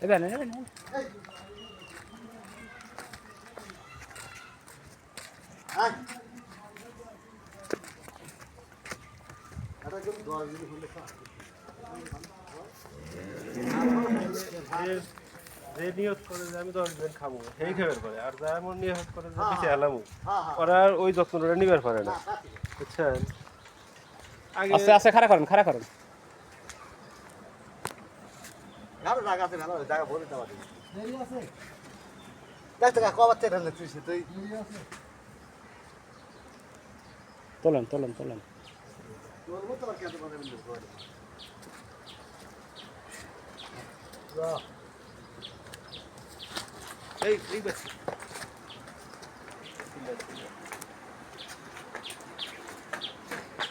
এবার না যে নিয়ত করে যে আমি 10 দিন খাবো সেই খাবার করে আর যা এমন নিয়ত করে যে পিছে হেলামু ওরা আর ওই যত্নটা নিবার পারে না বুঝছেন আগে আস্তে আস্তে খাড়া করেন জায়গা আছে ভালো জায়গা ভরে দেওয়া দেরি আছে দেখ তো কবার তেল হলে তুই দেরি আছে তোলেন তোর মতো আর কেন মানে এই বাচ্চা